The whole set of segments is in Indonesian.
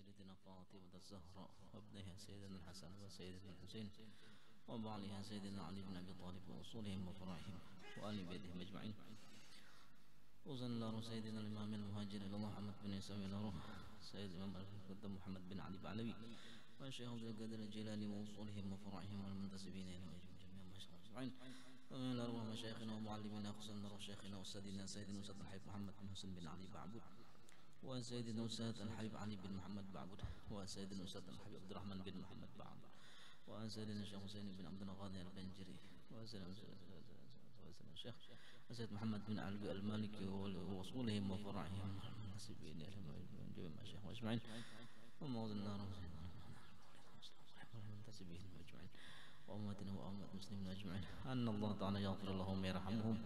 سيدتنا فاطمة الزهراء وابنها سيدنا الحسن وسيدنا الحسين وبعلها سيدنا علي بن أبي طالب وأصولهم وفرائهم وآل بيتهم أجمعين. وصلى الله سيدنا الإمام المهاجر إلى الله محمد بن إسماعيل الروح سيد الإمام القدام محمد بن علي بعلوي والشيخ عبد القادر الجيلاني وأصولهم وفرائهم والمنتسبين إلى جميع مشايخ أجمعين. ومن أرواح مشايخنا ومعلمينا خصوصا روح شيخنا وأستاذنا سيدنا أستاذ الحبيب محمد بن حسن بن علي بعبود وسيدنا أستاذ الحبيب علي بن محمد بعبود وسيدنا أستاذ الحبيب عبد الرحمن بن محمد بعبود وسيدنا الشيخ حسين بن عبد الغني البنجري وسيدنا الشيخ سيد محمد بن علي المالكي ووصولهم وفرعهم المنتسبين إلى جميع المشايخ أجمعين وموضوع النار المنتسبين أجمعين وأمتنا وأمة المسلمين أجمعين أن الله تعالى يغفر لهم ويرحمهم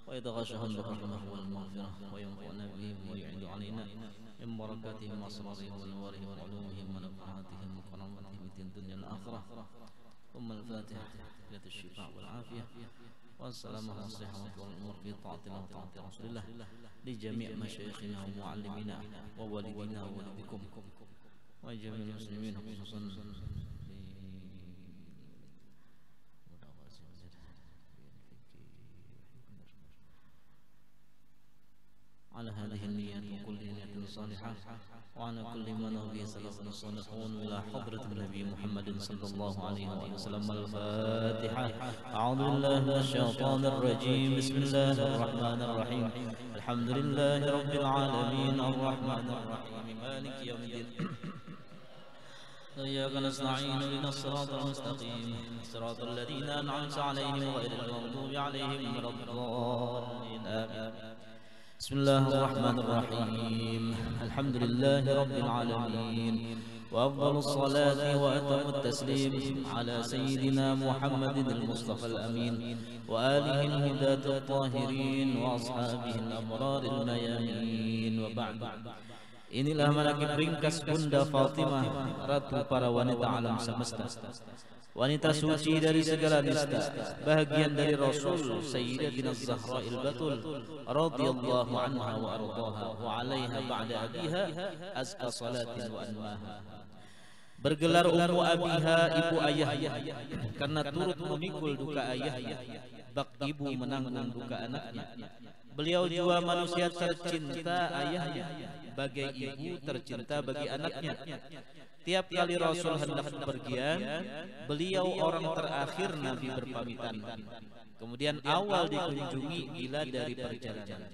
ويتغاشهم برحمته والمغفرة وينفعنا بهم ويعيد علينا من بركاتهم وأسرارهم ونورهم وعلومهم ونفحاتهم وكرامتهم في الدنيا والآخرة. ثم الفاتحة ليلة الشفاء والعافية والسلامة والصحة والأمور في طاعة الله وطاعة رسول الله لجميع مشايخنا ومعلمينا ووالدينا ووالدكم وجميع المسلمين خصوصا على هذه النيات وكل نية صالحة وعلى كل ما نبي سلف الصالحون إلى حضرة النبي محمد صلى الله عليه وسلم. الفاتحة. أعوذ بالله من الشيطان الرجيم. بسم الله الرحمن الرحيم. الحمد لله رب العالمين الرحمن الرحيم مالك يوم الدين إياك نستعين اهدنا الصراط المستقيم صراط الذين أنعمت عليهم غير المغضوب عليهم ولا الضالين. آمين. بسم الله الرحمن الرحيم. الحمد لله رب العالمين وأفضل الصلاة وأتم التسليم على سيدنا محمد المصطفى الأمين وآله الهداة الطاهرين وأصحابه الأبرار الميامين. وبعد. Inilah manakib ringkas Bunda Fatimah, ratu para wanita alam semesta, wanita suci dari segala nista, bahagian dari Rasul Sayyidatina Zahrail Batul radhiyallahu anha wa ardaha wa alaiha ba'da abiha azka salatin wa anmaha. Bergelar Ummu Abiha, ibu ayahnya, karena turut memikul duka ayahnya, bak ibu menanggung duka anaknya. Beliau jua manusia tercinta ayahnya, bagai ibu tercinta bagi anaknya. Tiap kali Rasul hendak bepergian, beliau orang terakhir Nabi berpamitan, kemudian awal dikunjungi bila dari perjalanan.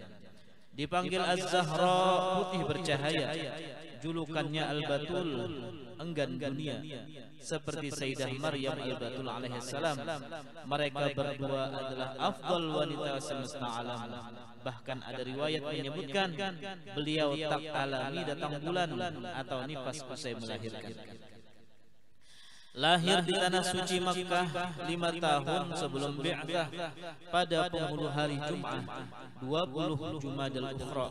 Dipanggil Az-Zahra, putih bercahaya, julukannya Al-Batul, enggan dunia, seperti Sayyidah Maryam Al-Batul alaihissalam. Mereka berdua adalah afdal wanita semesta alam. Bahkan ada riwayat menyebutkan beliau tak alami datang bulan atau nifas usai melahirkan. Lahir di tanah suci Makkah 5 tahun sebelum bi'tsah pada penghulu hari Jum'ah 20 Jumadal Ukhra.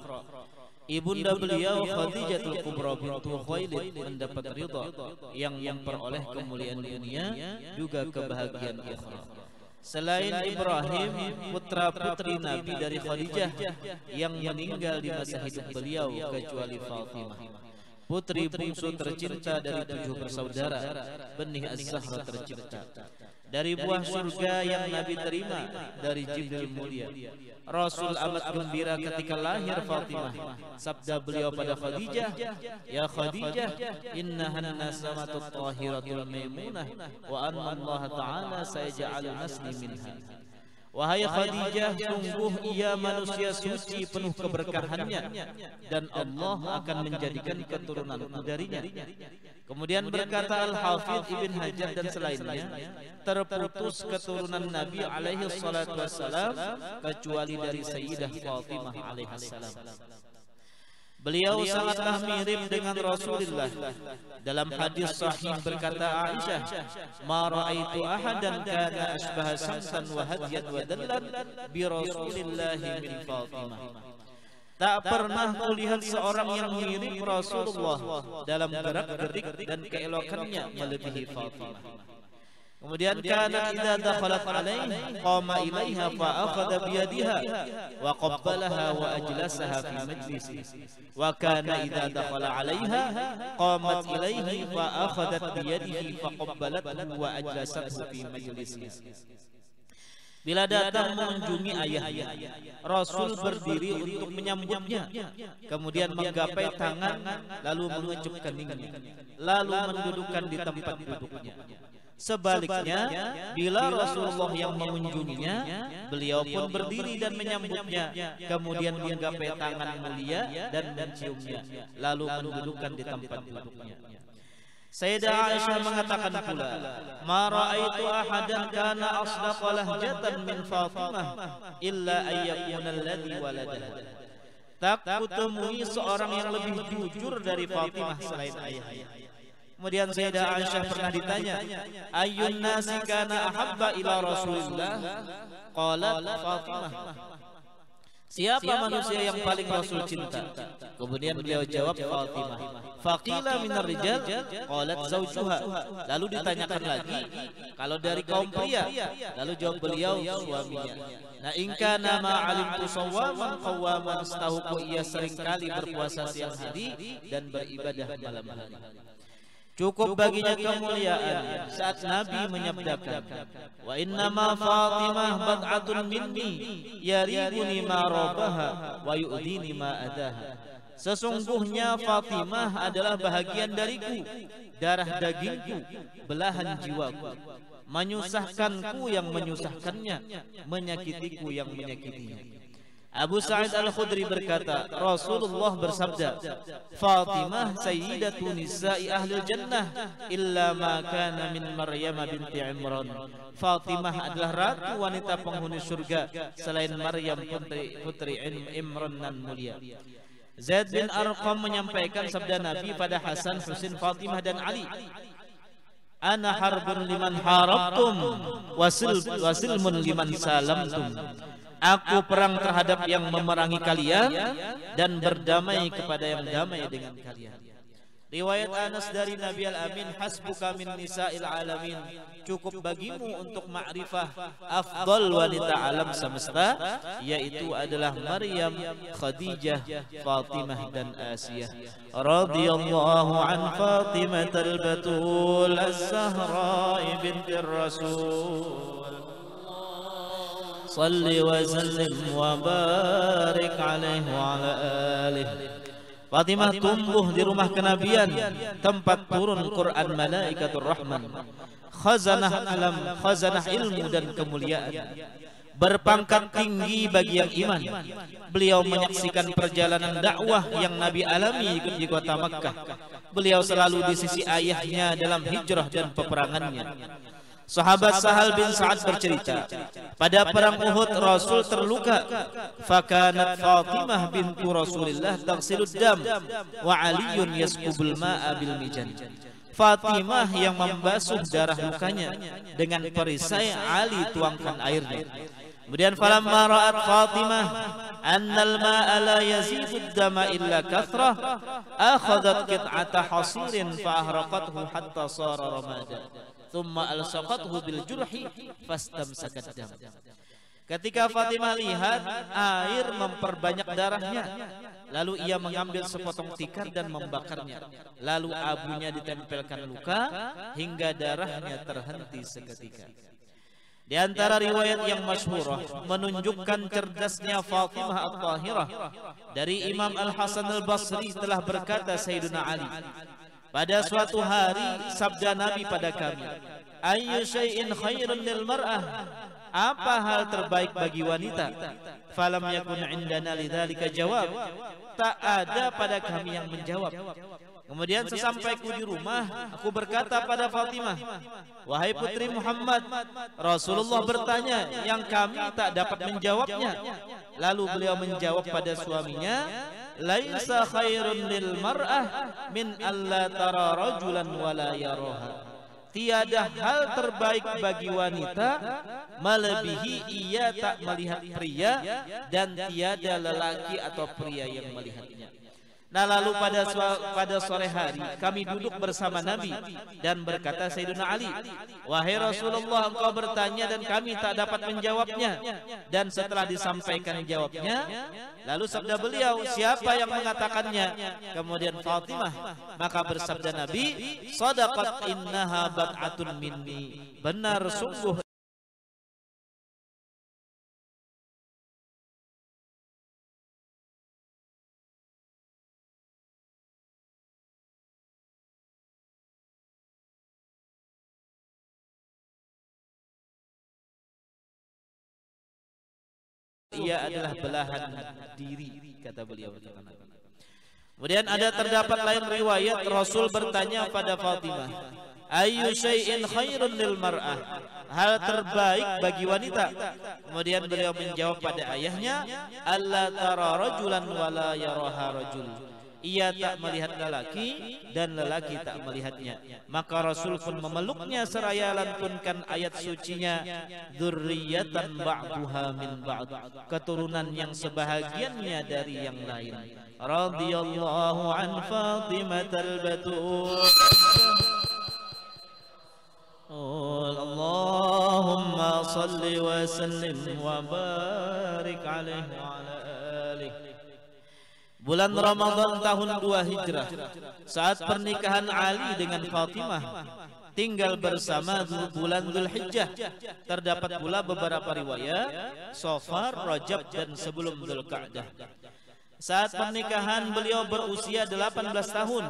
Ibunda beliau Khadijatul Kubra bintu Khuwailid mendapat ridha yang memperoleh kemuliaan dunia juga kebahagiaan ukhra. Selain Ibrahim, putra-putri Nabi dari Khadijah yang meninggal di masa hidup beliau kecuali Fatimah, putri bungsu tercinta dari 7 bersaudara, benih Az-Zahra tercipta dari buah surga yang Nabi terima dari Jibril mulia. Rasul amat gembira ketika lahir Fatimah. Sabda beliau pada Khadijah, "Ya Khadijah, innahan nasamatut tahiratul maimunah wa anna Allah Ta'ala sayaj'alu nasli minha." Wahai Khadijah, sungguh ia manusia suci penuh keberkahannya dan Allah akan menjadikan keturunanku darinya. Kemudian berkata Al-Hafidh Ibn Hajar dan selainnya, terputus keturunan Nabi alaihi salatu wassalam kecuali dari Sayyidah Fatimah alaihi salam. Beliau sangatlah mirip dengan Rasulullah. Dalam hadis sahih berkata Aisyah, "Ma ra'aitu ahadan kana asbaha samsan wa hadiyat wa dallan bi Rasulillah min Fatimah." Tak pernah kulihat seorang yang mirip Rasulullah dalam gerak-gerik dan keelokannya melebihi Fatimah. Kemudian kanat idza dakhalat alaihi qama ilaiha fa akhadha bi yadiha wa qabbalaha wa ajlasaha fi majlisi wa kana idza dakhala alaiha qamat ilaihi fa akhadhat bi yadihi fa qabbalathu wa ajlasathu fi majlisi. Bila datang mengunjungi ayahnya, Rasul berdiri untuk menyambutnya, kemudian menggapai tangan, lalu mengecup keningnya, lalu mendudukkan di tempat duduknya. Sebaliknya, bila Rasulullah yang mengunjunginya, beliau pun berdiri dan menyambutnya, kemudian menggapai tangan mulia dan menciumnya, lalu mendudukkan di tempat duduknya. Sayyidah Aisyah mengatakan pula, "Ma ra'aitu ahadan kana asdaqa lahjatan min Fatimah illa ayyakuna alladhi waladaha." Tak kutemui seorang yang lebih jujur dari Fatimah selain ayahnya. Kemudian Sayyidah Aisyah pernah ditanya, "Ayyun nasi kana ahabba ila Rasulillah?" Qalat Fatimah. Siapa manusia yang paling Rasul cinta? Kemudian beliau jawab Fatimah. Faqila minar rijal, qalat zawjuha. Lalu ditanyakan lagi, kalau dari kaum pria? Lalu jawab beliau, suaminya. Nah, in kana ma alimtu sawwaman qawwaman, setahuku ia seringkali berpuasa siang hari dan beribadah malam hari. Cukup baginya kemuliaan saat Nabi menyabdakan, "Wa inna ma Fatimah bad'atun minni yaribuni ma rabaha wa yu'dini ma adaha." Sesungguhnya Fatimah adalah bahagian dariku, darah dagingku, belahan jiwaku, menyusahkanku yang menyusahkannya, menyakitiku yang menyakitinya. Abu Sa'id Al-Khudri berkata, Rasulullah bersabda, "Fatimah sayyidatu nisa'i ahlil jannah illa ma kana min Maryam binti Imran." Fatimah adalah ratu wanita penghuni surga selain Maryam putri Imran nan mulia. Zaid bin Arqam menyampaikan sabda Nabi pada Hasan, Husain, Fatimah dan Ali, "Ana harbun liman harabtum wasilmun liman salamtum." Aku perang terhadap yang memerangi kalian dan berdamai kepada yang damai dengan kalian. Riwayat Anas dari Nabi Al-Amin, "Hasbuka min nisa'il alamin." Cukup bagimu untuk ma'rifah afdal wanita alam semesta, yaitu adalah Maryam, Khadijah, Fatimah dan Asiyah. Radhiyallahu an Fatimah al-Batul az-Zahra bintir Rasul. Salli wa sallim wa barik alaihi wa ala alihi. Fatimah tumbuh di rumah kenabian, tempat turun Quran Malaikatur Rahman, khazanah alam, khazanah ilmu dan kemuliaan, berpangkat tinggi bagi yang iman. Beliau menyaksikan perjalanan dakwah yang Nabi alami di kota Makkah. Beliau selalu di sisi ayahnya dalam hijrah dan peperangannya. Sahabat Sahal bin Sa'ad bercerita, pada perang Uhud Rasul terluka. Fakanat Fatimah bintu Rasulillah taghsilud dam wa Aliyun yaskubul ma'a bil mijan. Fatimah yang membasuh darah lukanya, dengan perisai Ali tuangkan airnya. Kemudian falamma ra'at Fatimah annal ma'a la yazidud dama illa kathrah, akhadhat qit'ata hasirin fa ahraqathu hatta sara ramada. Thumma alsaqathu bil jurhi fastamsakat dam. Ketika Fatimah lihat air memperbanyak darahnya, lalu ia mengambil sepotong tikar dan membakarnya. Lalu abunya ditempelkan luka hingga darahnya terhenti seketika. Di antara riwayat yang masyhurah menunjukkan cerdasnya Fatimah At-Tahirah, dari Imam Al-Hasan Al-Basri telah berkata Sayyidina Ali, pada suatu hari sabda Nabi pada kami, "Ayyu syai'in khairun lil mar'ah?" Apa hal terbaik bagi wanita? Falam yakun indana lidzalika jawab. Tak ada pada kami yang menjawab. Kemudian sesampaiku di rumah, aku berkata pada Fatimah, "Wahai putri Muhammad." Rasulullah bertanya yang kami tak dapat menjawabnya. Lalu beliau menjawab pada suaminya, "Laisa khairun lil mar'ah min alla tara rajulan wala yaraha." Tiada hal terbaik bagi wanita melebihi ia tak melihat pria dan tiada lelaki atau pria yang melihatnya. Nah lalu pada sore hari kami duduk bersama Nabi dan berkata Sayyidina Ali, wahai Rasulullah, engkau bertanya dan kami tak dapat menjawabnya. Dan setelah disampaikan jawabnya, lalu sabda beliau, siapa yang mengatakannya? Kemudian Fatimah. Maka bersabda Nabi, shadaqat innaha bad'atun minni. Benar sungguh ia adalah belahan diri, kata beliau. Kemudian terdapat lain riwayat Rasul bertanya pada Fatimah, ayyu syai'in khairun lil mar'ah, hal terbaik bagi wanita. Kemudian beliau menjawab pada ayahnya, alla tara rajulan wala yaraha rajul, ia tak melihat lelaki dan lelaki tak melihatnya. Maka Rasul pun memeluknya seraya lantunkan ayat sucinya, dzurriyyatan ba'duha min ba'd, keturunan yang sebahagiannya dari yang lain. Radhiyallahu an Fatimatal Batul. Allahumma salli wa sallim wa barik alaihi wa ala alihi. Bulan Ramadan tahun 2 Hijrah, saat pernikahan Ali dengan Fatimah, tinggal bersama bulan Dzulhijjah. Terdapat pula beberapa riwayat Safar, Rajab dan sebelum Dzulqa'dah. Saat pernikahan beliau berusia 18 tahun,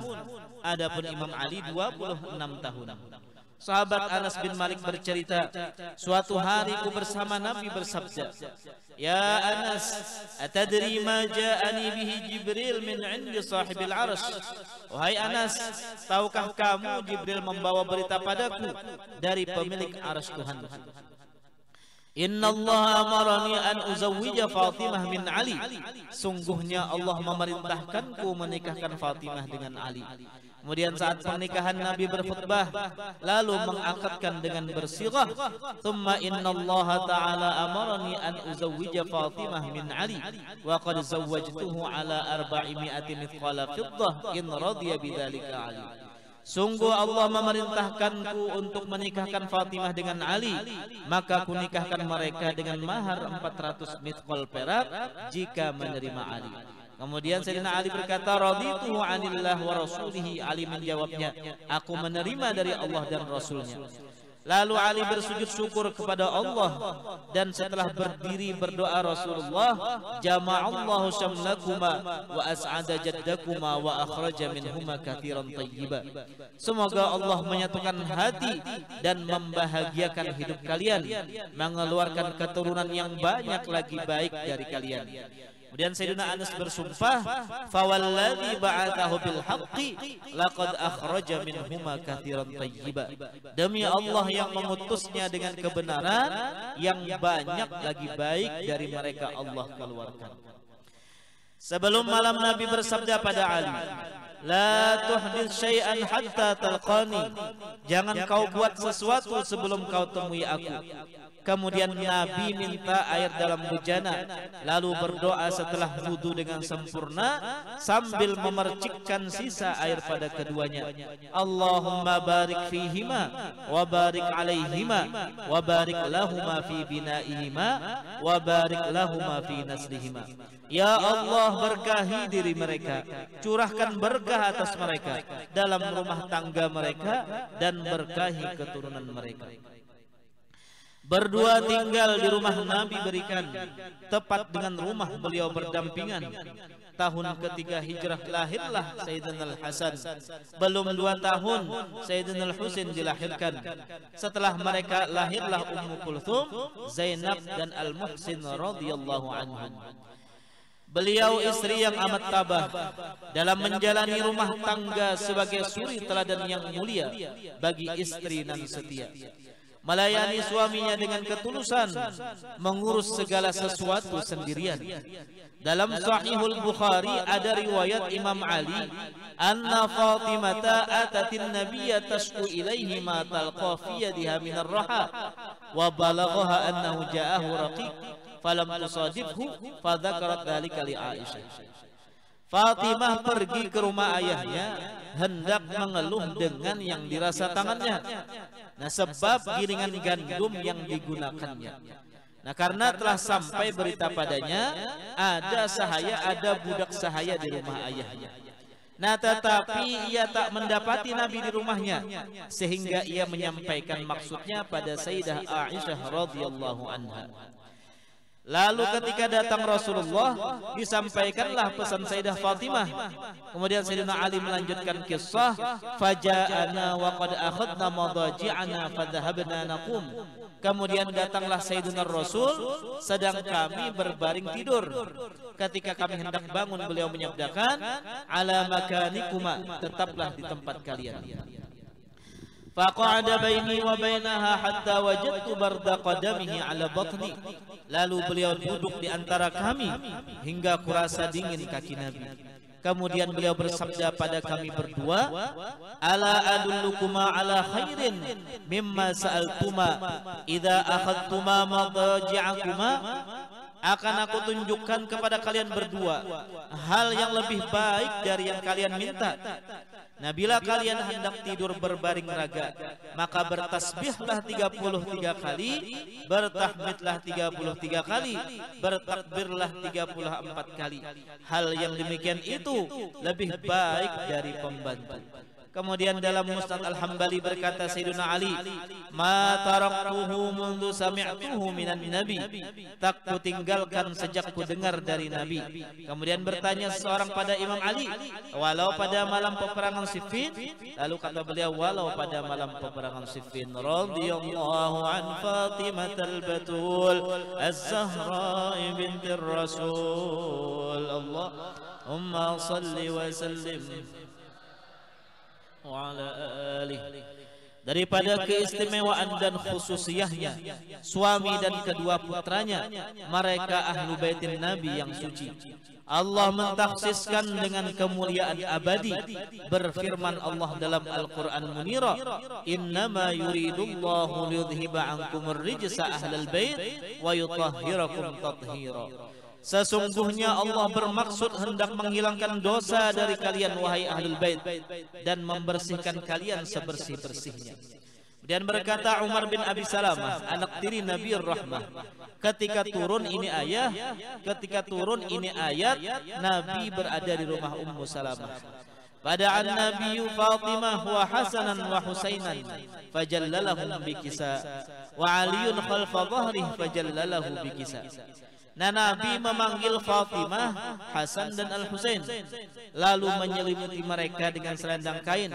adapun Imam Ali 26 tahun. Sahabat Anas bin Malik bercerita, suatu hari ku bersama Nabi bersabda, ya Anas, atadri ma ja'ani bihi Jibril min 'indi sahibil 'arsy. Wahai Anas, tahukah kamu Jibril membawa berita padaku dari pemilik 'arsy Tuhan? Inna Allah amarani an uzawwija Fatimah min Ali. Sungguhnya Allah memerintahkanku menikahkan Fatimah dengan Ali. Kemudian saat pernikahan Nabi berkhutbah, lalu mengangkatkan dengan bersighah, thumma inna Allah ta'ala amarani an uzawwija Fatimah min Ali wa qad zawwajtuhu ala 400 mithqala fiddah in radiya bidzalika Ali. Sungguh Allah memerintahkanku untuk menikahkan Fatimah dengan Ali, maka kunikahkan mereka dengan mahar 400 mithqal perak jika menerima Ali. Kemudian Sayyidina Ali berkata, radituhu anillah wa rasulihi. Ali menjawabnya, aku menerima dari Allah dan Rasulnya. Lalu Ali bersujud syukur kepada Allah, dan setelah berdiri berdoa Rasulullah, jama'allahu syamlakuma wa as'ada jaddakuma wa akhraja minhuma katsiran thayyiba. Semoga Allah menyatukan hati dan membahagiakan hidup kalian, mengeluarkan keturunan yang banyak lagi baik dari kalian. Kemudian Sayyidina Anas bersumpah, fawalladzi ba'athahu bil haqqi laqad akhraja minhuma katsiran thayyiba. Demi Allah yang mengutusnya dengan kebenaran, yang banyak lagi baik dari mereka Allah keluarkan. Sebelum malam Nabi bersabda pada Ali, la tuhdits syai'an hatta talqani. Jangan kau buat sesuatu sebelum kau temui aku. Kemudian Nabi minta air dalam bejana, lalu berdoa setelah wudu dengan sempurna sambil memercikkan sisa air pada keduanya. Allahumma barik fihima wa barik alaihima wa barik lahuma fi binaihima wa barik lahuma fi naslihima. Ya Allah, berkahi diri mereka, curahkan berkah atas mereka dalam rumah tangga mereka, dan berkahi keturunan mereka. Berdua tinggal di rumah Nabi berikan, tepat dengan rumah beliau berdampingan. Tahun ketiga hijrah lahirlah Sayyidina Al-Hasan. Belum 2 tahun Sayyidina Al-Husain dilahirkan. Setelah mereka lahirlah Ummu Kulthum, Zainab dan Al-Muhsin radhiyallahu anhum. Beliau istri yang amat tabah dalam menjalani rumah tangga sebagai suri teladan yang mulia bagi istri nan setia. Melayani suaminya dengan ketulusan, mengurus segala sesuatu sendirian. Dalam Sahihul Bukhari ada riwayat Imam Ali, anna Fatimata atatin nabiyya tashku ilaihi ma talqa fi yadiha min ar-raha wa balaghaha annahu ja'ahu raqiq falam tusadifhu fadzakarat dzalika li Aisyah. Fatimah pergi ke rumah ayahnya hendak mengeluh dengan yang dirasa tangannya. Nah, sebab gilingan gandum yang digunakannya. Nah, karena telah sampai berita padanya ada budak sahaya di rumah ayahnya. Nah, tetapi ia tak mendapati Nabi di rumahnya, sehingga ia menyampaikan maksudnya pada Sayyidah Aisyah radhiyallahu anha. Lalu ketika datang Rasulullah, disampaikanlah pesan Sayyidah Fatimah. Kemudian Sayyidina Ali melanjutkan kisah, faja'ana wa qad akhadna madaji'ana fadhahabna naqum. Kemudian datanglah Sayyidina Rasul sedang kami berbaring tidur. Ketika kami hendak bangun, beliau menyabdakan, ala makanikuma, tetaplah di tempat kalian. Faqa'ada baini wa bainaha hatta wajadtu barda qadamihi ala batni. Lalu beliau duduk di antara kami hingga kurasa dingin kaki Nabi. Kemudian beliau bersabda pada kami berdua, ala adullukuma ala khairin mimma sa'altuma idza akhadtuma madaji'akuma. Akan aku tunjukkan kepada kalian berdua hal yang lebih baik dari yang kalian minta. Nah, bila kalian hendak tidur berbaring raga, maka bertasbihlah 33 kali, bertahmidlah 33 kali, bertakbirlah 34 kali. Hal yang demikian itu lebih baik dari pembantu. Kemudian dalam Musnad Al-Hambali berkata Sayyidina Ali, ma taraktuhu mundu sami'tuhu minan nabi. Tak ku tinggalkan sejak ku dengar dari Nabi. Kemudian bertanya seseorang pada Imam Ali, walau pada malam peperangan Siffin? Lalu kata beliau, walau pada malam peperangan Siffin. Radhiyallahu an Fatimah al-Batul Az-Zahra bintir Rasul. Allahumma salli wa sallim wa ala alihi. Daripada keistimewaan dan khususiyahnya, suami dan kedua putranya, mereka ahlu baitin Nabi yang suci, Allah mentaksiskan dengan kemuliaan abadi. Berfirman Allah dalam Al-Quran Munira, innama yuridullahu liyudhiba ankumur rijsa ahlal bait wa yutahhirakum tathira. Sesungguhnya Allah bermaksud hendak menghilangkan dosa dari kalian wahai ahlul bait dan membersihkan kalian sebersih-bersihnya. Dan berkata Umar bin Abi Salamah, anak tiri Nabi Rahmah, ketika turun ini ayat, Nabi berada di rumah Ummu Salamah. Pada'an Nabi Fatimah wa Hasanan wa Husainan fajallalahum bikisa wa Aliyun khalfa dhahrih fajallalahu bikisa. Nah, Nabi memanggil Fatimah, Hasan dan Al-Husain, lalu menyelimuti mereka dengan selendang kain.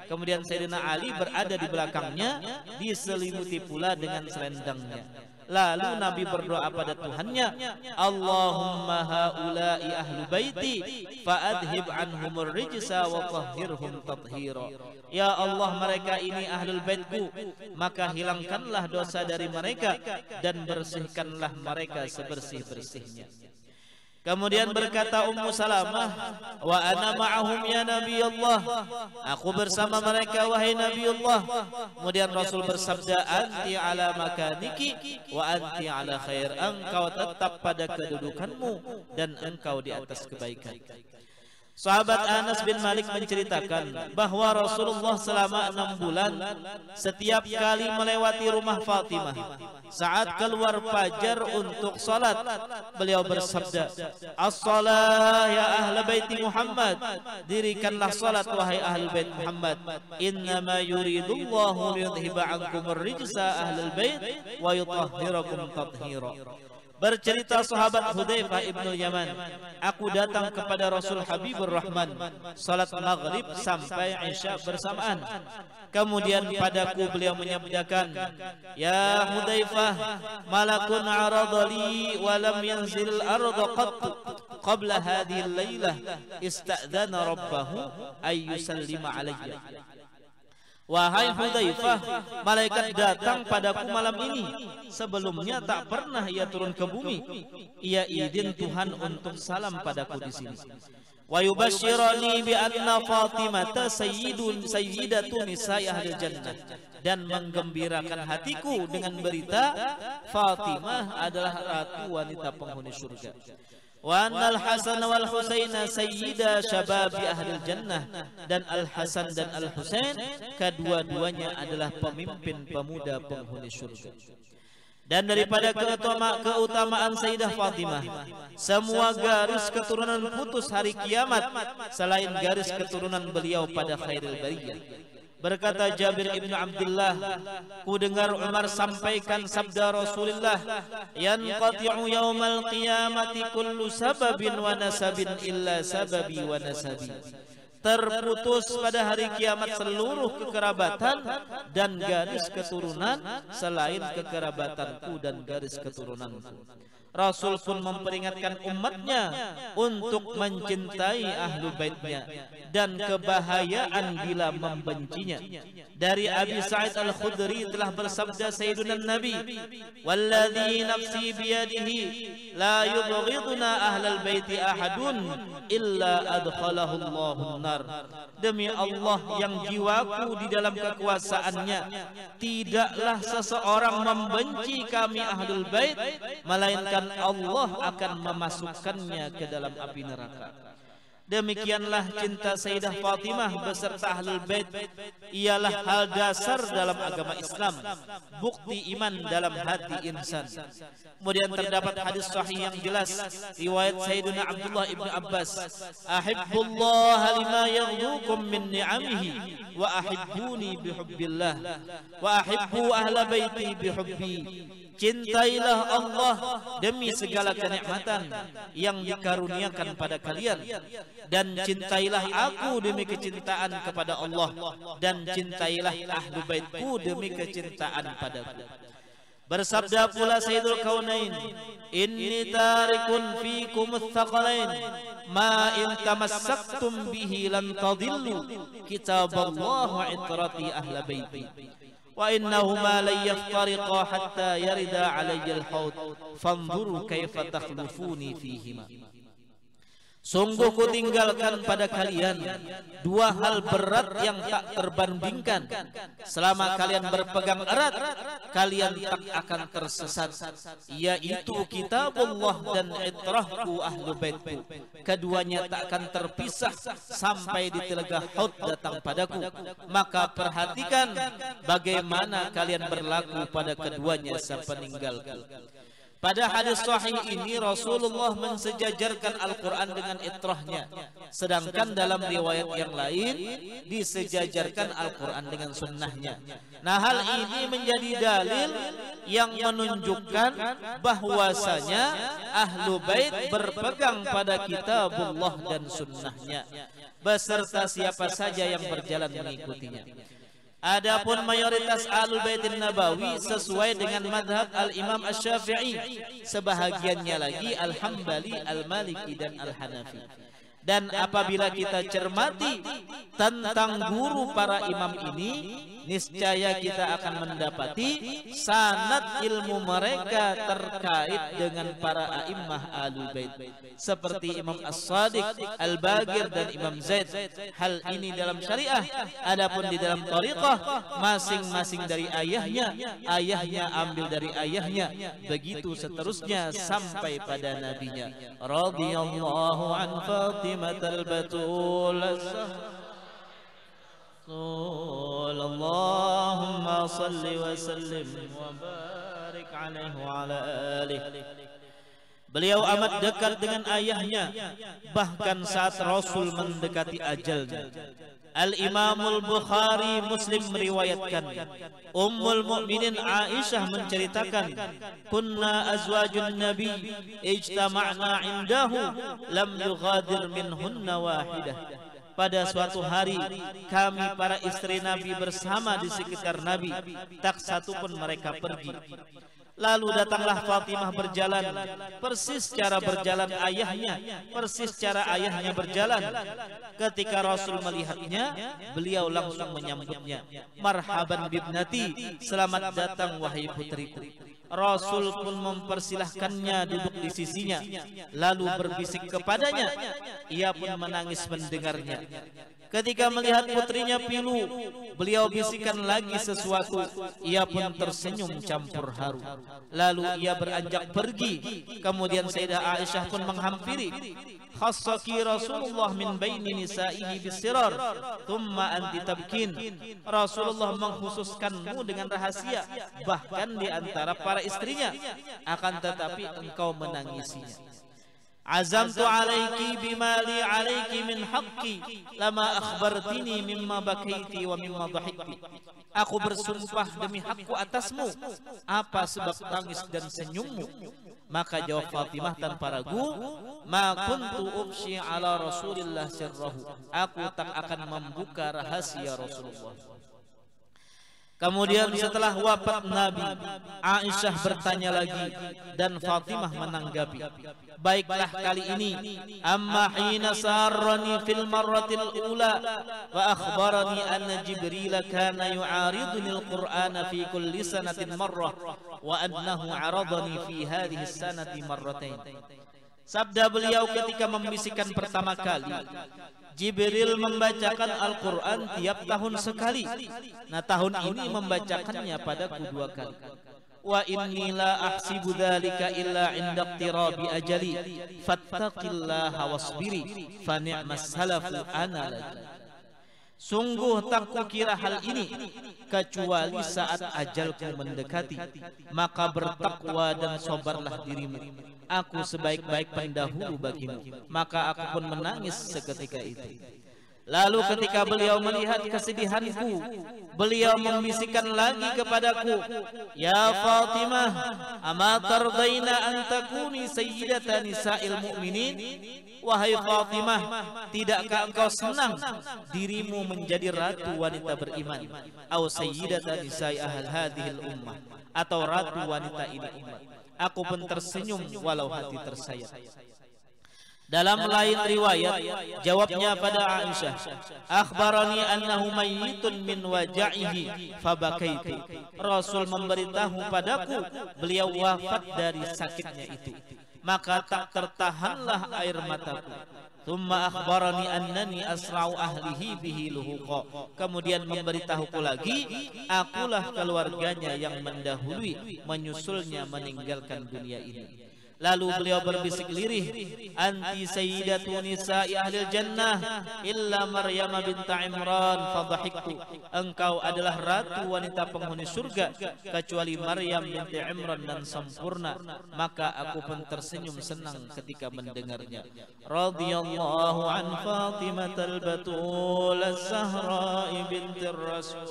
Kemudian Sayyidina Ali berada di belakangnya, diselimuti pula dengan selendangnya. Lalu Nabi berdoa pada Tuhannya, Allahumma haula'i ahlu baiti fa'adhib anhumur rijsa wa tahhirhum tathira. Ya Allah, mereka ini ahlul baitku, maka hilangkanlah dosa dari mereka dan bersihkanlah mereka sebersih-bersihnya. Kemudian berkata Ummu Salamah, wa ana ma'ahum ya Nabi Allah, aku bersama mereka wahai Nabi Allah. Kemudian Rasul bersabda, anti ala makaniki wa anti ala khair, engkau tetap pada kedudukanmu dan engkau di atas kebaikan. Sahabat Anas bin Malik menceritakan bahwa Rasulullah selama 6 bulan setiap kali melewati rumah Fatimah, saat keluar fajar untuk salat, beliau bersabda, as-salah ya ahla baiti Muhammad, dirikanlah salat wahai ahli bait Muhammad, innama yuridullahu liyudhiba ankumur rijsa ahlul bait wa yutahhirakum tathira. Bercerita sahabat Hudzaifah ibnu Yaman, aku datang kepada Rasul Habibur Rahman salat maghrib sampai Isya bersamaan. Kemudian padaku beliau menyabdakan, ya Hudzaifah, malakun aradali wa lam yanzil al-arda qattu qabla hadhihi al-lailah ista'dzana rabbahu ay yusallima alayya. Wahai Hudzaifah, malaikat datang padaku malam ini. Sebelumnya tak pernah ia turun ke bumi. Ia izin Tuhan untuk salam padaku di sini. Wa yubasyirani bi anna Fatimata sayyidatu nisa'i ahli jannah, dan menggembirakan hatiku dengan berita Fatimah adalah ratu wanita penghuni surga. Wa annal Hasan wal Husain sayyida syababi ahlil jannah, dan Al Hasan dan Al Husain kedua-duanya adalah pemimpin pemuda penghuni surga. Dan daripada keutamaan Sayyidah Fatimah, semua garis keturunan putus hari kiamat selain garis keturunan beliau pada khairul bariyah. Berkata Jabir ibn Abdullah, ku dengar Umar sampaikan sabda Rasulullah, yanqati'u yaumal qiyamati kullu sababin wa nasabin illa sababi wa nasabi. Terputus pada hari kiamat seluruh kekerabatan dan garis keturunan selain kekerabatanku dan garis keturunanku. Rasul pun memperingatkan umatnya untuk mencintai ahlu baitnya dan kebahayaan bila membencinya. Dari Abi Sa'id Al-Khudri telah bersabda Sayyiduna Nabi, walladzi nafsi biyadihi la yubghiduna ahlal baiti ahadun illa adkhalahu Allahun nar. Demi Allah yang jiwaku di dalam kekuasaannya, tidaklah seseorang membenci kami ahlul bait melainkan Allah akan memasukkannya ke dalam api neraka. Demikianlah cinta Sayyidah Fatimah beserta ahlul bait ialah hal dasar dalam agama Islam, bukti iman dalam hati insan. Kemudian terdapat hadis sahih yang jelas riwayat Sayyidina Abdullah ibn Abbas, ahibbullah lima yaghdukum min ni'amihi wa ahibbuni bihubbillah wa ahibbu ahla baiti bihubbi. Cintailah Allah demi segala kenikmatan yang dikaruniakan pada kalian, dan cintailah aku demi kecintaan kepada Allah, dan cintailah ahlu baitku demi kecintaan padaku. Bersabda pula Sayyidul Kaunain, inni tarikun fikum tsaqalain ma in tamassaktum bihi lan tadillu kitaballah wa itrati ahla baiti wa innahuma la yaftariqa hatta yarida alayya al-haud fanzuru kaifa takhlufuni fihima. Sungguh ku tinggalkan pada kalian dua hal berat yang tak terbandingkan. Selama kalian berpegang erat, kalian tak akan tersesat, yaitu kitabullah dan itrahku ahlu baitku. Keduanya tak akan terpisah sampai di telaga Haud datang padaku. Maka perhatikan bagaimana kalian berlaku pada keduanya sepeninggalku. Pada hadis sahih ini Rasulullah mensejajarkan Al-Quran dengan itrahnya, sedangkan dalam riwayat yang lain disejajarkan Al-Quran dengan sunnahnya. Nah, hal ini menjadi dalil yang menunjukkan bahwasanya ahlu bait berpegang pada kitabullah dan sunnahnya beserta siapa saja yang berjalan mengikutinya. Adapun mayoritas Ahlul Baitin Nabawi sesuai dengan madhab Al-Imam Asy-Syafi'i, sebahagiannya lagi Al-Hambali, Al-Maliki dan Al-Hanafi. Dan apabila kita cermati tentang guru para imam ini, niscaya kita akan mendapati sanad ilmu mereka terkait dengan para a'immah Ahlul Bait, seperti Imam As-Shadiq, Al-Bagir dan Imam Zaid. Hal ini dalam syariah. Adapun di dalam thariqah, masing-masing dari ayahnya, ayahnya ambil dari ayahnya, begitu seterusnya sampai pada nabinya. Radhiyallahu an Fatimatul Batul Allahumma salli wa sallim wa barik alaihi wa ala alihi. Beliau amat dekat dengan ayahnya, bahkan saat Rasul mendekati ajalnya. Al-Imamul Bukhari Muslim meriwayatkan, Ummul Mukminin Aisyah menceritakan, kunna azwajun Nabi ijtama'na indahu lam yughadir minhunna wahidah. Pada suatu hari kami para istri Nabi bersama di sekitar Nabi, tak satu pun mereka pergi. Lalu datanglah Fatimah berjalan, persis cara berjalan ayahnya, persis cara ayahnya berjalan. Ketika Rasul melihatnya, beliau langsung menyambutnya. Marhaban bibnati, selamat datang wahai putriku. Rasul pun mempersilahkannya duduk di sisinya, lalu berbisik kepadanya. Ia pun menangis mendengarnya. Ketika melihat putrinya pilu, beliau bisikan lagi sesuatu. Ia pun tersenyum campur haru. Lalu ia beranjak pergi. Kemudian Sayyidah Aisyah pun menghampiri. Khassaki Rasulullah min baini nisa'ihi bisirar, thumma anti tabkin. Rasulullah mengkhususkanmu dengan rahasia, bahkan di antara para istrinya, akan tetapi engkau menangisinya. Azamtu alaiki bima li alaiki min haqqi lama akhbartini mimma bakaiti wa mimma dhahikti. Aku bersumpah demi hakku atasmu, apa sebab tangis dan senyummu? Maka jawab Fatimah tanpa ragu, ma kuntu ubsyi ala Rasulillah sirrahu. Aku tak akan membuka rahasia Rasulullah. Kemudian setelah wafat Nabi, Aisyah bertanya lagi dan Fatimah menanggapi. Baiklah kali ini, amma hina sarrani fil marratil ula wa akhbarani anna Jibril kana yu'ariduni al-Qur'ana fi kulli sanatin marrah wa annahu 'aradani fi hadhihi as-sanati marratain. Sabda beliau ketika membisikkan pertama kali, Jibril membacakan Al-Quran tiap tahun sekali. Nah, tahun ini membacakannya padaku 2 kali. Wa inni la ahsibu dzalika illa 'inda iqtirabi ajali fattaqillaha wasbiri fa ni'mas salafu ana laki. Sungguh tak kukira hal ini kecuali saat ajalku mendekati, maka bertakwa dan sabarlah dirimu. Aku sebaik-baik pendahulu bagimu. Maka aku pun menangis seketika itu. Lalu ketika beliau melihat kesedihanku, beliau membisikkan lagi kepadaku, ya Fatimah, ama tardaina an takuni sayyidata nisa'il mu'minin? Wahai Fatimah, tidakkah engkau senang dirimu menjadi ratu wanita beriman? Au sayyidata nisa'i ahal hadhil ummah, atau ratu wanita ini umat. Aku pun tersenyum walau hati tersayat. Dalam lain riwayat, jawabnya pada Aisyah, akhbarani annahu mayyitun min waja'ihi fabakaitu. Rasul memberitahu padaku beliau wafat dari sakitnya itu, maka tak tertahanlah air mataku. Thumma akhbarani annani asra'u ahlihi bihi luhuqa. Kemudian memberitahuku lagi, akulah keluarganya yang mendahului menyusulnya meninggalkan dunia ini. Lalu beliau berbisik lirih, anti sayyidatu nisa'i ahlil jannah illa Maryam binta Imran fadhahiktu. Engkau adalah ratu wanita penghuni surga kecuali Maryam binti Imran dan sempurna. Maka aku pun tersenyum senang ketika mendengarnya. Radhiyallahu an Fatimatal Batul az-Zahra bintir Rasul.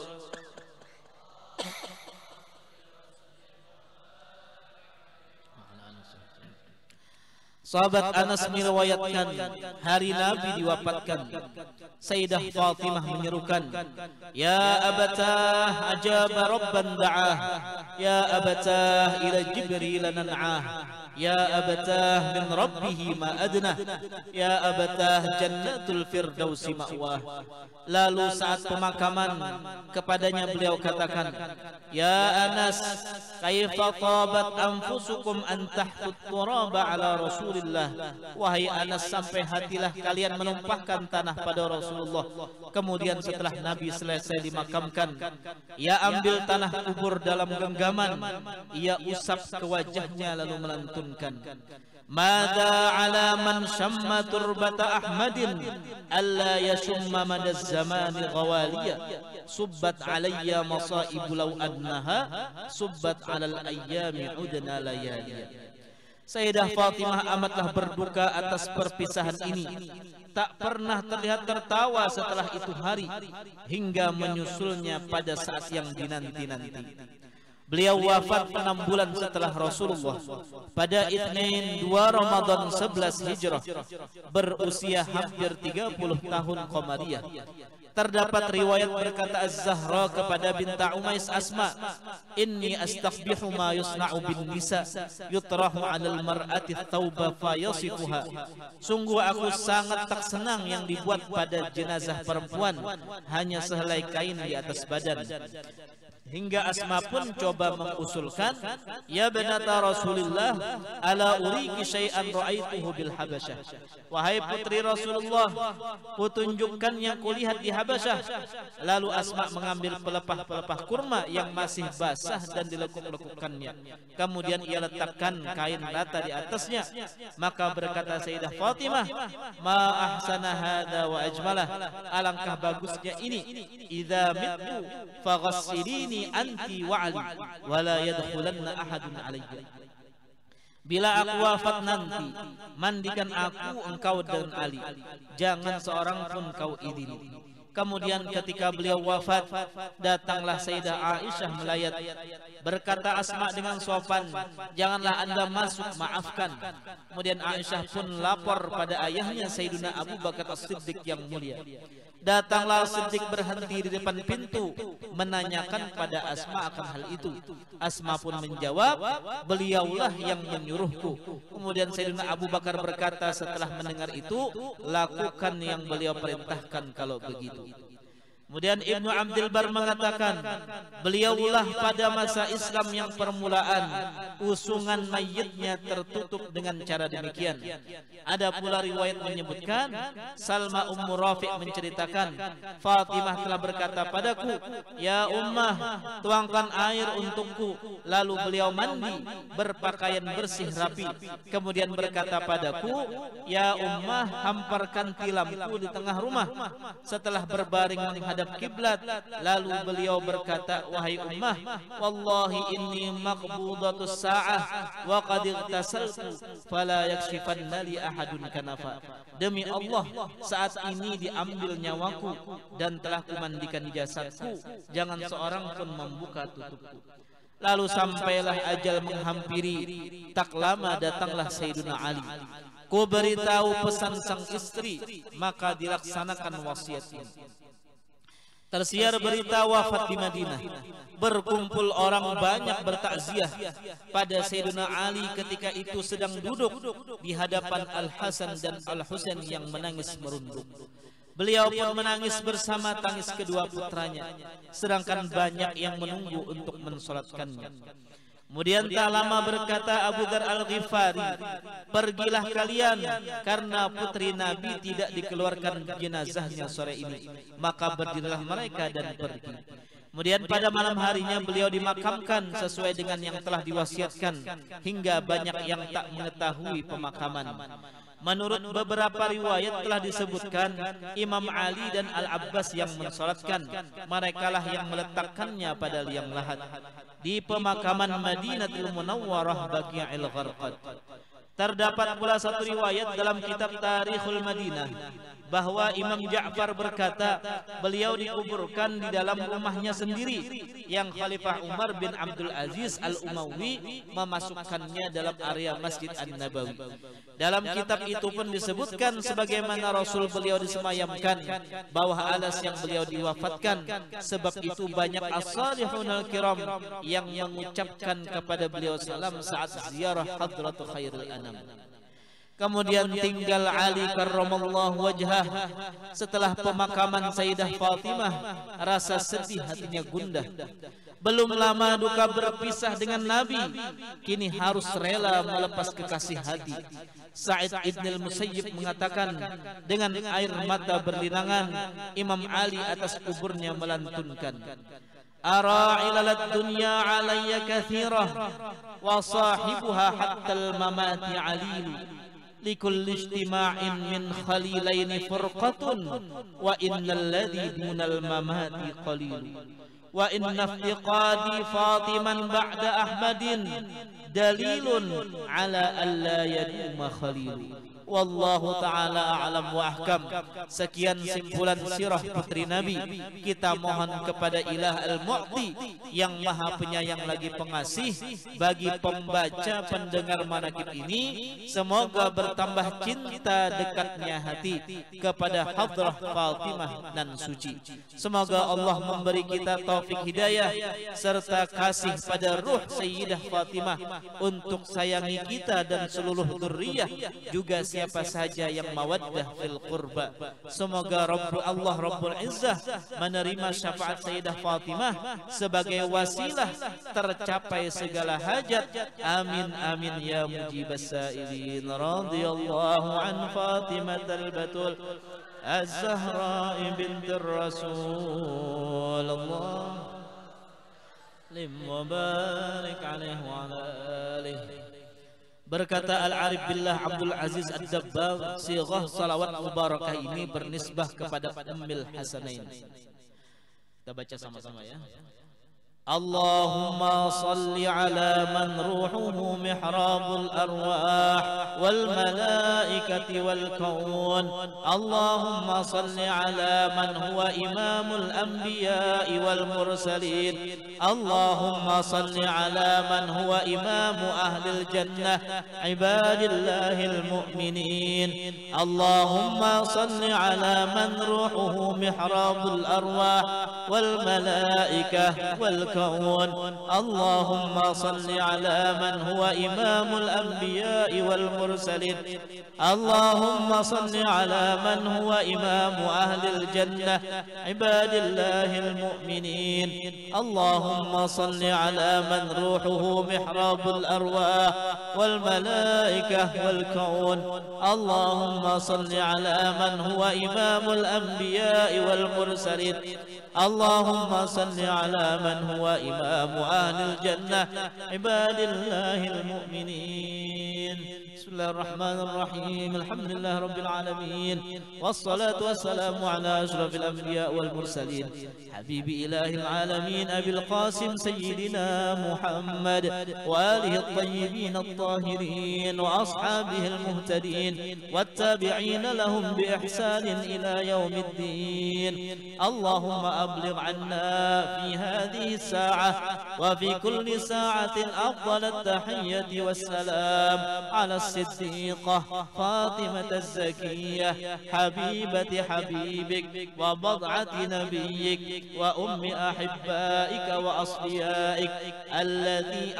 Sahabat Anas meriwayatkan, hari Nabi diwafatkan, Sayyidah Fatimah menyerukan, ya abatah ajaba rabban da'ah, ya abatah ila Jibril nan'ah, ya abatah min rabbihi ma adnah, ya abatah jannatul firdausi ma'wah. Lalu saat pemakaman kepadanya beliau katakan, ya Anas, kaifa tabat anfusukum an tahfut turaba ala Rasulillah. Wahai Anas, sampai hatilah kalian menumpahkan tanah pada Rasulullah. Kemudian setelah Nabi selesai dimakamkan, ia ambil tanah kubur dalam genggaman, ia usap ke wajahnya lalu melantunkan, mada ala man syamma turbata Ahmadin alla yashumma madaz zamani ghawaliya subbat alayya masaibu law adnaha subbat alal ayyami udna layaliya. Sayyidah Fatimah amatlah berduka atas perpisahan ini. Tak pernah terlihat tertawa setelah itu hari, hingga menyusulnya pada saat yang dinanti-nanti. Beliau wafat 6 bulan setelah Rasulullah pada Itsnin 2 Ramadan 11 Hijrah, berusia hampir 30 tahun Qamariyah. Terdapat riwayat berkata Az-Zahra kepada binta Umais Asma, "Inni astaghbihu ma yusna'u bin nisa yutrahu 'alal mar'ati thawba fayasifuha." Sungguh aku sangat tak senang yang dibuat pada jenazah perempuan hanya sehelai kain di atas badan. Hingga Asma pun coba mengusulkan, "Ya banata Rasulullah, ala uriki syai'an ra'aituhu bil Habasyah." Wahai putri Rasulullah, kutunjukkan yang kulihat di Habasyah. Lalu Asma mengambil pelepah-pelepah kurma yang masih basah dan dilekuk-lekukkannya. Kemudian ia letakkan kain rata di atasnya. Maka berkata Sayyidah Fatimah, "Ma ahsana hadza wa ajmalah." Alangkah bagusnya ini. "Idza mittu faghassilini anti wa Ali wa la yadkhulanna ahadun alayya." Bila aku wafat nanti, mandikan aku, engkau dan Ali, jangan seorang pun kau idini. Kemudian ketika beliau wafat, datanglah Sayyidah Aisyah melayat. Berkata Asma dengan sopan, "Janganlah Anda masuk, maafkan." Kemudian Aisyah pun lapor pada ayahnya Sayyidina Abu Bakar As-Siddiq yang mulia. Datanglah Siddiq berhenti di depan pintu menanyakan pada Asma akan hal itu. Asma pun menjawab, "Beliaulah yang menyuruhku." Kemudian Sayyidina Abu Bakar berkata setelah mendengar itu, "Lakukan yang beliau perintahkan kalau begitu." Kemudian Ibnu Abdul Bar mengatakan, beliaulah pada masa Islam yang permulaan usungan mayitnya tertutup dengan cara demikian. Ada pula riwayat menyebutkan, Salma Ummu Rafi' menceritakan, Fatimah telah berkata padaku, "Ya Ummah, tuangkan air untukku." Lalu beliau mandi, berpakaian bersih rapi. Kemudian berkata padaku, "Ya Ummah, hamparkan tilamku di tengah rumah." Setelah berbaring menghadap kiblat, lalu beliau berkata, "Wahai Ummah, wallahi inni maqbudatus sa'ah wa qad igtasaltu fala yakshifanna li ahadun kanafa." Demi Allah, saat ini diambil nyawaku dan telah kumandikan jasadku, jangan seorang pun membuka tutupku. Lalu sampailah ajal menghampiri, tak lama datanglah Sayyidina Ali. Ku beritahu pesan sang istri, maka dilaksanakan wasiat ini. Tersiar berita wafat di Madinah. Berkumpul orang banyak bertakziah pada Sayyidina Ali ketika itu sedang duduk di hadapan Al-Hasan dan Al-Husain yang menangis merunduk. Beliau pun menangis bersama tangis kedua putranya, sedangkan banyak yang menunggu untuk mensolatkannya. Kemudian tak lama berkata Abu Dzar Al-Ghifari, "Pergilah kalian karena putri Nabi tidak dikeluarkan jenazahnya sore ini." Maka berdirilah mereka dan pergi. Kemudian pada malam harinya beliau dimakamkan sesuai dengan yang telah diwasiatkan, hingga banyak yang tak mengetahui pemakaman. Menurut beberapa riwayat telah disebutkan Imam Ali dan Al-Abbas yang mensolatkan, merekalah yang meletakkannya pada liang lahat di pemakaman Madinatul Munawwarah Baqi'il Gharqad. Terdapat pula satu riwayat dalam kitab Tarikhul Madinah bahwa Imam Ja'far berkata beliau dikuburkan di dalam rumahnya sendiri yang Khalifah Umar bin Abdul Aziz Al-Umawi memasukkannya dalam area Masjid An-Nabawi. Dalam kitab itu pun disebutkan sebagaimana Rasul beliau disemayamkan bawah alas yang beliau diwafatkan. Sebab itu banyak as-salihun al-kiram yang mengucapkan kepada beliau salam saat ziarah hadratu khairil anam. Kemudian tinggal Ali karramallahu wajhah. Setelah pemakaman Sayyidah Fatimah, rasa sedih hatinya gundah. Belum lama duka berpisah dengan Nabi, kini harus rela melepas kekasih hati. Sa'id ibn al-Musayyib mengatakan, dengan air mata berlinangan, Imam Ali atas kuburnya melantunkan, "Ara ilalad dunya alayya kathirah, wa sahibuha hatta al-mamati alil. Likulli ijtima'in min khalilaini furqatun, wa innal ladhi dunal mamati qalil. Wa inna iftiqadi Fatiman ba'da Ahmadin dalilun ala alla yaduma khalil." Wallahu ta'ala a'lam wa ahkam. Sekian simpulan sirah putri Nabi. Kita mohon kepada Ilah Al-Mu'ti yang maha penyayang lagi pengasih bagi pembaca pendengar manaqib ini, semoga bertambah cinta dekatnya hati kepada hadrah Fatimah nan suci. Semoga Allah memberi kita taufik hidayah serta kasih pada ruh Sayyidah Fatimah untuk sayangi kita dan seluruh dzurriyyah, juga siapa saja yang mawaddah fil qurba. Semoga Allah Rabbul Izzah menerima syafaat Sayyidah Fatimah sebagai wasilah tercapai segala hajat. Amin amin ya mujibas sa'ilin. Radhiyallahu an Fatimah al-Batul Az-Zahra bint Rasul. Allah lim wa barik alaihi wa ala alihi. Berkata Al-Arif Billah Abdul Aziz Ad-Dabbagh, sighah salawat mubarakah ini bernisbah kepada Ummul Hasanain. Kita baca sama-sama ya. Allahumma salli ala man ruhuhu mihrabul arwah wal malaikati wal kawn. Allahumma salli ala man huwa imamul anbiya wal mursalin. Allahumma salli ala man huwa imamu ahlil jannah ibadillahil mu'minin. Allahumma salli ala man ruhuhu mihrabul arwah wal malaikah wal kawn. اللهم صل على من هو إمام الأنبياء والمرسلين. اللهم صل على من هو إمام أهل الجنة عباد الله المؤمنين. اللهم صل على من روحه محراب الأرواح والملائكة والكون. اللهم صل على من هو إمام الأنبياء والمرسلين. اللهم صل على من هو إمام أهل الجنة عباد الله المؤمنين. بسم الله الرحمن الرحيم. الحمد لله رب العالمين، والصلاة والسلام على أشرف الأنبياء والمرسلين حبيب إله العالمين أبي القاسم سيدنا محمد وآله الطيبين الطاهرين وأصحابه المهتدين والتابعين لهم بإحسان إلى يوم الدين. اللهم أبلغ عنا في هذه الساعة وفي كل ساعة أفضل التحية والسلام على الصديقة فاطمة الزكية حبيبة حبيبك وبضعة نبيك وأم أحبائك وأصفيائك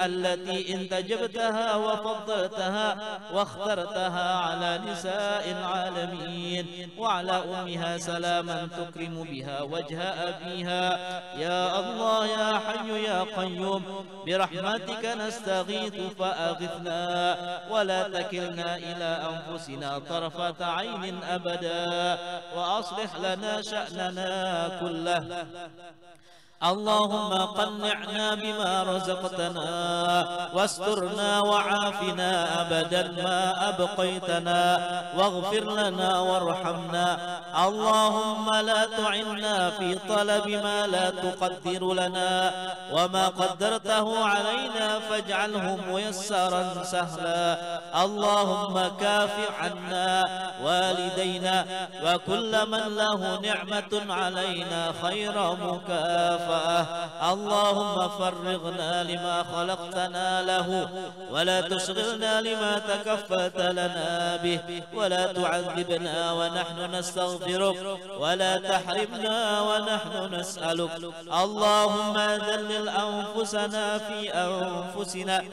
التي انتجبتها وفضلتها واخترتها على نساء العالمين، وعلى أمها سلاما تكرم بها وجه أبيها. يا الله يا حي يا قيوم برحمتك نستغيث فأغثنا ولا تكلنا إلى أنفسنا طرفة عين أبدا، وأصلح لنا شأننا كله. اللهم قنعنا بما رزقتنا واسترنا وعافنا أبدا ما أبقيتنا، واغفر لنا وارحمنا. اللهم لا تعنا في طلب ما لا تقدر لنا، وما قدرته علينا فاجعله ميسرا سهلا. اللهم كافئ عنا والدينا وكل من له نعمة علينا خير مكافأة. اللهم فرغنا لما خلقتنا له، ولا تشغلنا لما تكفلت لنا به، ولا تعذبنا ونحن نستغفرك، ولا تحرمنا ونحن نسألك. اللهم ذلل أنفسنا في أنفسنا،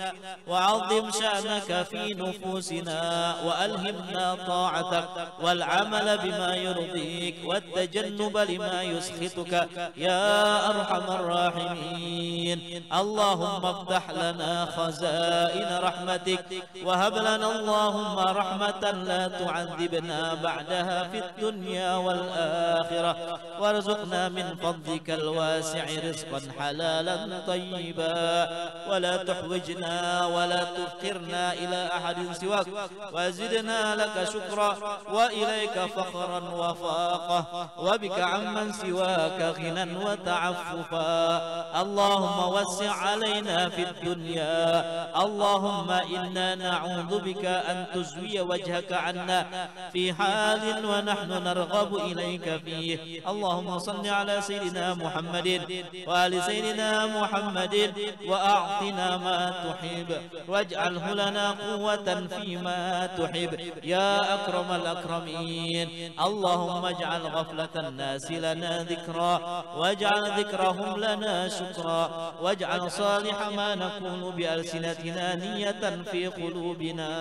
وعظم شأنك في نفوسنا، وألهمنا طاعتك والعمل بما يرضيك والتجنب لما يسخطك يا أرحم الراحمين. اللهم افتح لنا خزائن رحمتك، وهب لنا اللهم رحمة لا تعذبنا بعدها في الدنيا والآخرة، وارزقنا من فضلك الواسع رزقا حلالا طيبا، ولا تحوجنا ولا تفقرنا إلى أحد سواك، وزدنا لك شكرا وإليك فخرا وفاقة، وبك عمن سواك غنى وتعفف تعففا اللهم وسع علينا في الدنيا اللهم إنا نعوذ بك أن تزوي وجهك عنا في حال ونحن نرغب إليك فيه اللهم صل على سيدنا محمد وآل سيدنا محمد وأعطنا ما تحب واجعله لنا قوة فيما تحب يا أكرم الأكرمين اللهم اجعل غفلة الناس لنا ذكرا واجعل ذكرهم لنا شكرا واجعل صالح ما نقول بألسنتنا نية في قلوبنا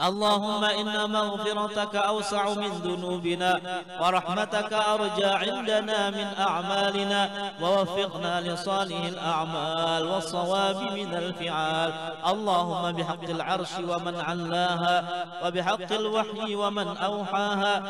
اللهم إن مغفرتك أوسع من ذنوبنا ورحمتك أرجى عندنا من أعمالنا ووفقنا لصالح الأعمال والصواب من الفعال اللهم بحق العرش ومن علاها وبحق الوحي ومن أوحاه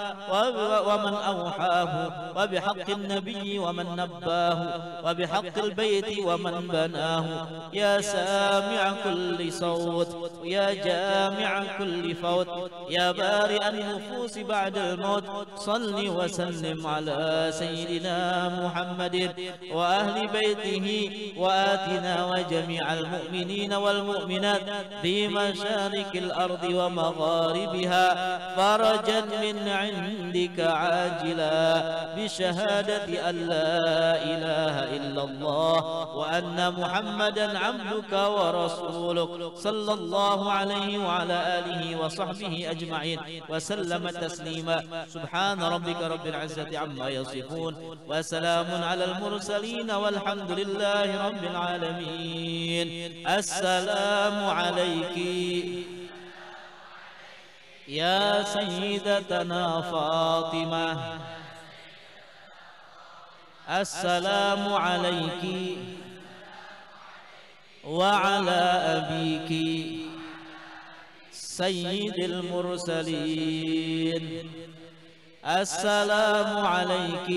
وبحق النبي ومن نباه وبحق البيت ومن بناه يا سامع كل صوت يا جامع كل فوت يا بارئ النفوس بعد الموت صل وسلم على سيدنا محمد وأهل بيته وآتنا وجميع المؤمنين والمؤمنات في مشارق الأرض ومغاربها فرجا من عندك عاجلا بشهادة أن لا إله إلا الله وأن محمدا عبدك ورسولك صلى الله عليه وعلى آله وصحبه أجمعين وسلم تسليما سبحان ربك رب العزة عما يصفون وسلام على المرسلين والحمد لله رب العالمين السلام عليك يا سيدتنا فاطمة السلام عليك وعلى أبيك سيد المرسلين السلام عليك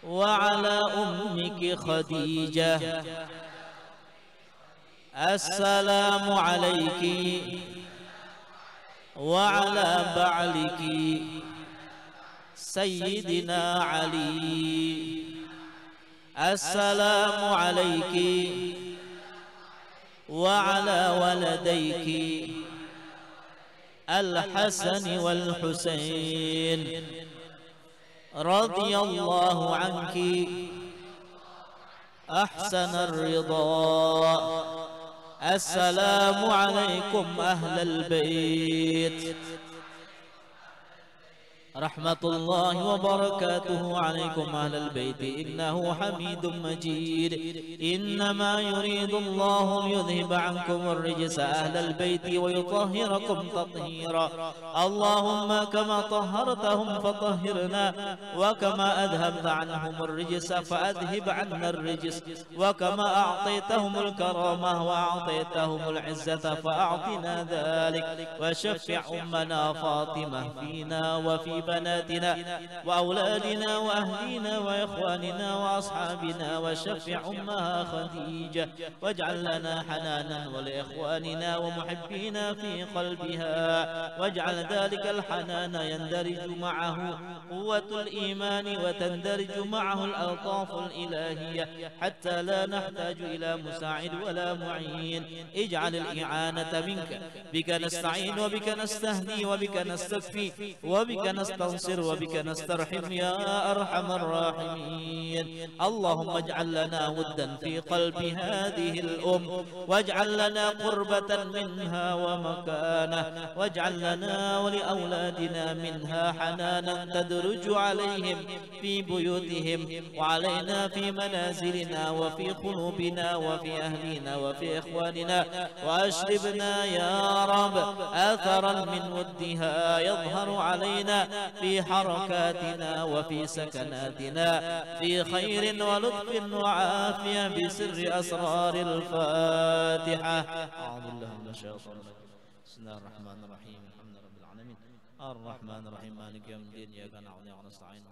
وعلى أمك خديجة السلام عليك وعلى بعلك سيدنا علي السلام عليك وعلى ولديك الحسن والحسين رضي الله عنك أحسن الرضا السلام عليكم أهل البيت رحمة الله وبركاته عليكم أهل البيت إنه حميد مجيد إنما يريد الله ليذهب عنكم الرجس أهل البيت ويطهركم تطهيرا اللهم كما طهرتهم فطهرنا وكما أذهبت عنهم الرجس فأذهب عنا الرجس وكما أعطيتهم الكرامة وأعطيتهم العزة فأعطنا ذلك وشفع أمنا فاطمة فينا وفي بناتنا وأولادنا وأهلنا وإخواننا وأصحابنا وشفع أمها خديجة واجعل لنا حنانا ولإخواننا ومحبينا في قلبها واجعل ذلك الحنان يندرج معه قوة الإيمان وتندرج معه الألطاف الإلهية حتى لا نحتاج إلى مساعد ولا معين اجعل الإعانة منك بك نستعين وبك نستهدي وبك نستكفي وبك نستنصر وبك نسترحم يا أرحم الراحمين اللهم اجعل لنا ودا في قلب هذه الأم واجعل لنا قربة منها ومكانة واجعل لنا ولأولادنا منها حنانا تدرج عليهم في بيوتهم وعلينا في منازلنا وفي قلوبنا وفي أهلنا وفي إخواننا وأشربنا يا رب أثرا من ودها يظهر علينا في حركاتنا وفي سكناتنا في خير ولطف وعافية بسر أسرار الفاتحة أعوذ بالله من الشيطان الرجيم بسم الله الرحمن الرحيم الحمد لله رب العالمين الرحمن الرحيم مالك يوم الدين إياك نعبد وإياك نستعين